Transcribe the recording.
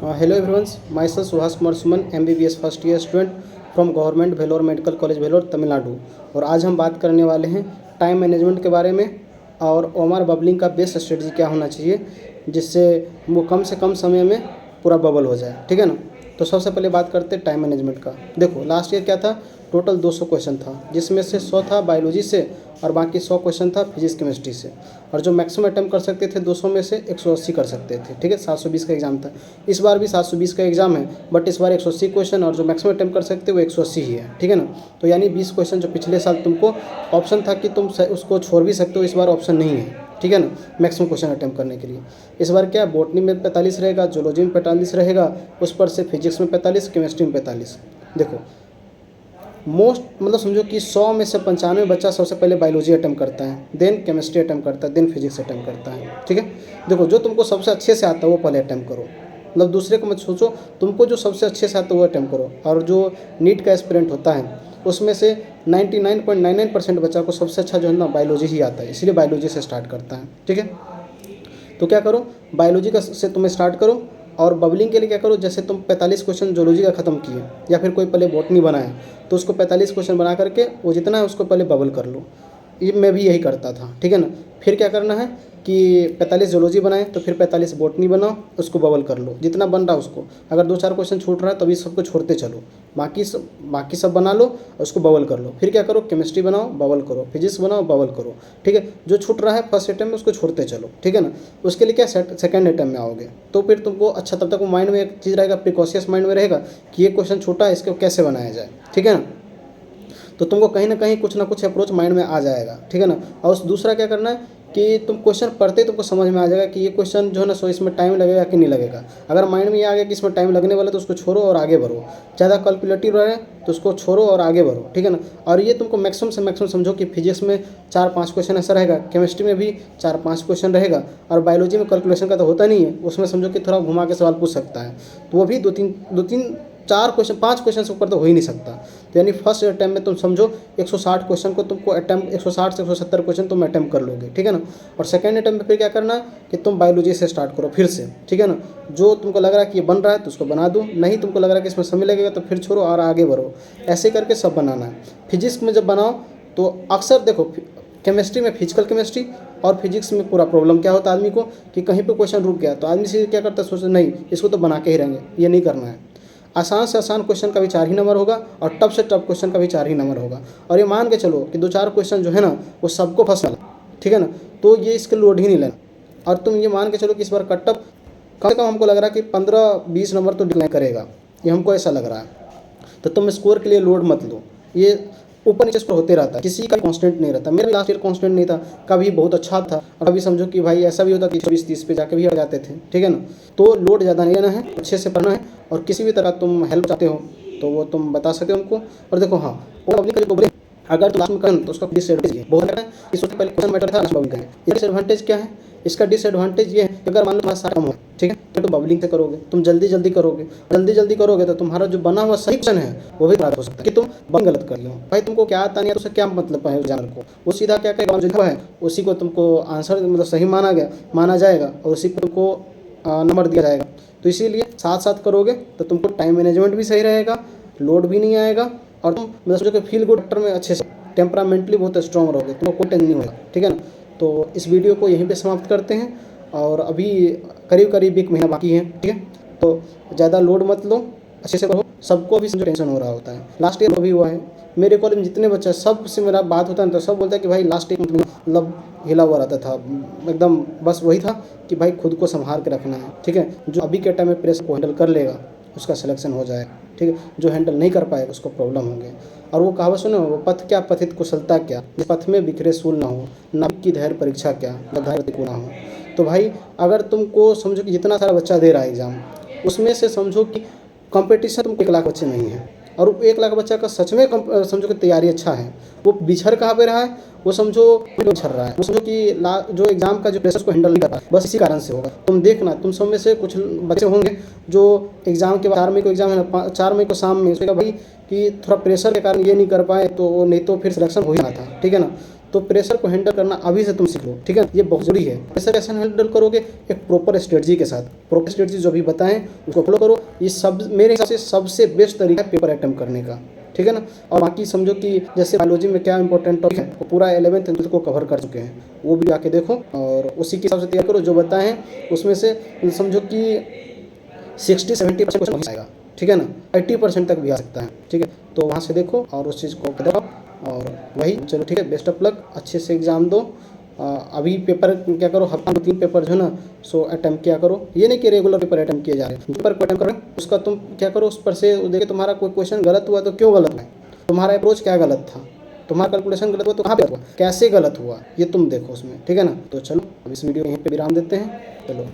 Hello everyone, myself Suhas Kumar Suman MBBS first year student from government Vellore medical college Vellore Tamil Nadu. और आज हम बात करने वाले हैं टाइम मैनेजमेंट के बारे में और ओमर बबलिंग का बेस्ट स्ट्रेटजी क्या होना चाहिए जिससे वो कम से कम समय में पूरा बबल हो जाए। ठीक है ना। तो सबसे पहले बात करते हैं टाइम मैनेजमेंट का। देखो लास्ट ईयर क्या था, टोटल 200 क्वेश्चन था जिसमें से 100 था बायोलॉजी से और बाकी 100 क्वेश्चन था फिजिक्स केमिस्ट्री से। और जो मैक्सिमम अटैम्प्ट कर सकते थे 200 में से 180 कर सकते थे। ठीक है, 720 का एग्जाम था। इस बार भी 720 का एग्जाम है, बट इस बार 180 क्वेश्चन और जो मैक्सिमम अटैम्प्ट कर सकते हैं वो 180 ही है। ठीक है ना। तो यानी 20 क्वेश्चन जो पिछले साल तुमको ऑप्शन था कि तुम उसको छोड़ भी सकते हो, इस बार ऑप्शन नहीं है। ठीक है ना, मैक्सिमम क्वेश्चन अटैम्प्ट करने के लिए। इस बार क्या बॉटनी में 45 रहेगा, जूलॉजी में 45 रहेगा, उस पर से फिजिक्स में 45, केमिस्ट्री में 45। देखो मोस्ट मतलब समझो कि 100 में से 95 बच्चा सबसे पहले बायोलॉजी अटैम्प्ट करता है, देन केमिस्ट्री अटैम्प्ट करता है, देन फिजिक्स अटैम्प्ट करता है। ठीक है, देखो जो तुमको सबसे अच्छे से आता है वो पहले अटैम्प्ट करो। मतलब दूसरे को मत सोचो, तुमको जो सबसे अच्छे से आता है वो अटैम्प्ट करो। और जो नीट का एस्पिरेंट होता है उसमें से 99.99% बच्चा को सबसे अच्छा जो है ना बायोलॉजी ही आता है, इसलिए बायोलॉजी से स्टार्ट करता है। ठीक है, तो क्या करो, बायोलॉजी का से तुम स्टार्ट करो। और बबलिंग के लिए क्या करो, जैसे तुम 45 क्वेश्चन जोलॉजी का ख़त्म किए या फिर कोई पहले बॉटनी बनाए तो उसको 45 क्वेश्चन बना करके वो जितना है उसको पहले बबल कर लो। ये मैं भी यही करता था। ठीक है ना। फिर क्या करना है कि 45 जोलॉजी बनाए तो फिर 45 बॉटनी बनाओ, उसको बबल कर लो जितना बन रहा है उसको। अगर 2-4 क्वेश्चन छूट रहा है तो अभी सबको छोड़ते चलो, बाकी सब बना लो और उसको बबल कर लो। फिर क्या करो, केमिस्ट्री बनाओ बबल करो, फिजिक्स बनाओ बबल करो। ठीक है, जो छूट रहा है फर्स्ट अटैम्प्ट में उसको छोड़ते चलो। ठीक है ना। उसके लिए क्या सेकंड अटैम्प्ट में आओगे तो फिर तुमको अच्छा, तब तक वो माइंड में एक चीज़ रहेगा, प्रिकॉशियस माइंड में रहेगा कि ये क्वेश्चन छोटा है, इसको कैसे बनाया जाए। ठीक है ना। तो तुमको कहीं ना कहीं कुछ ना कुछ अप्रोच माइंड में आ जाएगा। ठीक है ना। और उस दूसरा क्या करना है कि तुम क्वेश्चन पढ़ते ही तुमको समझ में आ जाएगा कि ये क्वेश्चन जो है ना सो इसमें टाइम लगेगा कि नहीं लगेगा। अगर माइंड में ये आ गया कि इसमें टाइम लगने वाला है तो उसको छोड़ो और आगे बढ़ो। ज़्यादा कैलकुलेटिव रहे तो उसको छोड़ो और आगे बढ़ो। ठीक है ना। और ये तुमको मैक्सिमम से मैक्सिमम समझो कि फिजिक्स में 4-5 क्वेश्चन ऐसा रहेगा, केमिस्ट्री में भी 4-5 क्वेश्चन रहेगा, और बायोलॉजी में कैलकुलेशन का तो होता नहीं है, उसमें समझो कि थोड़ा घुमा के सवाल पूछ सकता है तो वो भी 2-3 4 क्वेश्चन 5 क्वेश्चन से ऊपर तो हो ही नहीं सकता। तो यानी फर्स्ट अटैम्प्ट में तुम समझो 160 क्वेश्चन को तुमको अटैम्प्ट 160 से 170 क्वेश्चन तुम अटैम्प्ट कर लोगे। ठीक है ना। और सेकंड अटैम्प्ट में फिर क्या करना है कि तुम बायोलॉजी से स्टार्ट करो फिर से। ठीक है ना। जो तुमको लग रहा है कि ये बन रहा है तो उसको बना दो, नहीं तुमको लग रहा है कि इसमें समय लगेगा तो फिर छोड़ो और आगे बढ़ो। ऐसे करके सब बनाना है। फिजिक्स में जब बनाओ तो अक्सर देखो केमिस्ट्री में फिजिकल केमिस्ट्री और फिजिक्स में पूरा प्रॉब्लम क्या होता है आदमी को कि कहीं पे क्वेश्चन रुक गया तो आदमी से क्या करता है, सोचता नहीं इसको तो बना के ही रहेंगे, ये नहीं करना है। आसान से आसान क्वेश्चन का भी 4 ही नंबर होगा और टफ से टफ क्वेश्चन का भी 4 ही नंबर होगा। और ये मान के चलो कि 2-4 क्वेश्चन जो है ना वो सबको फंसा। ठीक है ना। तो ये इसके लोड ही नहीं लेना। और तुम ये मान के चलो कि इस बार कट टफ कम से कम हमको लग रहा है कि 15-20 नंबर तो डिक्लाइन करेगा, ये हमको ऐसा लग रहा है। तो तुम स्कोर के लिए लोड मत लो, ये ऊपर नीचे स्कोर होते रहता है, किसी का कांस्टेंट नहीं रहता। मेरा लास्ट ईयर कांस्टेंट नहीं था, कभी बहुत अच्छा था और कभी समझो कि भाई ऐसा भी होता कि 24-30 पे जाके भी आ जाते थे। ठीक है ना। तो लोड ज़्यादा नहीं लेना है, अच्छे से पढ़ना है। और किसी भी तरह तुम हेल्प चाहते हो तो वो तुम बता सके हमको। और देखो हाँ, और पब्लिक का जो अगर तुम लास्ट में करें तो उसका डिसएडवांटेज है बहुत है। इससे पहले क्वेश्चन मैटर था लास्ट बबलिंग करें, इसका डिसएडवांटेज क्या है, इसका डिसएडवांटेज ये है कि अगर मान लो तुम्हारा सारा कम हो, ठीक है, तो तुम बबलिंग से करोगे, तुम जल्दी जल्दी करोगे तो तुम्हारा जो बना हुआ सही क्वेश्चन है वो भी खराब हो सकता है कि तुम बन गलत कर लो। भाई तुमको क्या आता नहीं है तो उससे क्या मतलब है जानवर को, वो सीधा क्या कहेगा जो है उसी को तुमको आंसर मतलब सही माना जाएगा और उसी पर तुमको नंबर दिया जाएगा। तो इसीलिए साथ साथ करोगे तो तुमको टाइम मैनेजमेंट भी सही रहेगा, लोड भी नहीं आएगा और तुम मतलब सोचो कि फील गुड फैक्टर में अच्छे से टेम्परामेंटली बहुत स्ट्रॉन्ग रहोगे, तुमको कोई टेंशन नहीं होगा। ठीक है ना। तो इस वीडियो को यहीं पे समाप्त करते हैं और अभी करीब 1 महीना बाकी है। ठीक है, तो ज़्यादा लोड मत लो, अच्छे से पढ़ो। सबको अभी समझो टेंशन हो रहा होता है, लास्ट ईयर भी हुआ है। मेरे कॉलेज में जितने बच्चे सब से मेरा बात होता है तो सब बोलता है कि भाई लास्ट ईयर मतलब हिला हुआ रहता था एकदम, बस वही था कि भाई खुद को संभाल के रखना है। ठीक है, जो अभी के टाइम में प्रेशर को हैंडल कर लेगा उसका सिलेक्शन हो जाएगा। ठीक है, जो हैंडल नहीं कर पाएगा उसको प्रॉब्लम होंगे। और वो कहावत सुनो, वो पथ क्या पथित कुशलता क्या, जिस पथ में बिखरे सूल ना हो, नाविक की धैर्य परीक्षा क्या, धैर्य को ना हो। तो भाई अगर तुमको समझो कि जितना सारा बच्चा दे रहा है एग्ज़ाम, उसमें से समझो कि कंपटीशन तुमको 1 लाख बच्चे नहीं है और 1 लाख बच्चा का सच में समझो कि तैयारी अच्छा है, वो बिछड़ कहाँ पे रहा है, वो समझो बिछड़ रहा है, वो समझो कि जो एग्ज़ाम का जो प्रेशर को हैंडल नहीं कर रहा है, बस इसी कारण से होगा। तुम देखना, तुम सब में से कुछ बच्चे होंगे जो एग्ज़ाम के बाद 4 मई को एग्ज़ाम है, 4 मई को शाम में सोचेगा भाई कि थोड़ा प्रेशर के कारण ये नहीं कर पाए तो नहीं तो फिर सिलेक्शन हो ही रहा था। ठीक है ना। तो प्रेशर को हैंडल करना अभी से तुम सीख लो, ठीक है। ये बहुत जरूरी है। प्रेशर कैसे हैंडल करोगे? एक प्रॉपर स्ट्रेटजी के साथ। प्रॉपर स्ट्रेटजी जो भी बताएं उसको फॉलो करो। ये सब मेरे हिसाब से सबसे बेस्ट तरीका है पेपर अटेम्प्ट करने का, ठीक है ना। और बाकी समझो कि जैसे बायोलॉजी में क्या इंपॉर्टेंट टॉपिक है वो पूरा 11th and 12th को कवर कर चुके हैं, वो भी आके देखो और उसी के हिसाब से तैयार करो। जो बताए हैं उसमें से समझो कि 60-70% क्वेश्चन आएगा, ठीक है ना। 80% तक भी आ सकता है, ठीक है। तो वहाँ से देखो और उस चीज़ को बताओ और वही चलो, ठीक है। बेस्ट ऑफ लक, अच्छे से एग्ज़ाम दो। अभी पेपर क्या करो, हफ्ता में 3 पेपर जो है ना सो अटैम्प्ट किया करो। ये नहीं कि रेगुलर पेपर अटैम्प्ट किए जा रहे हैं, पेपर को अटैम्प्ट करो, उसका तुम क्या करो, उस पर से देखिए तुम्हारा कोई क्वेश्चन गलत हुआ तो क्यों गलत हुआ, तुम्हारा अप्रोच क्या गलत था, तुम्हारा कैलकुलेशन गलत हुआ तो कहाँ पे हुआ, कैसे गलत हुआ, ये तुम देखो उसमें, ठीक है ना। तो चलो अब इस वीडियो यहीं पे विराम देते हैं, चलो।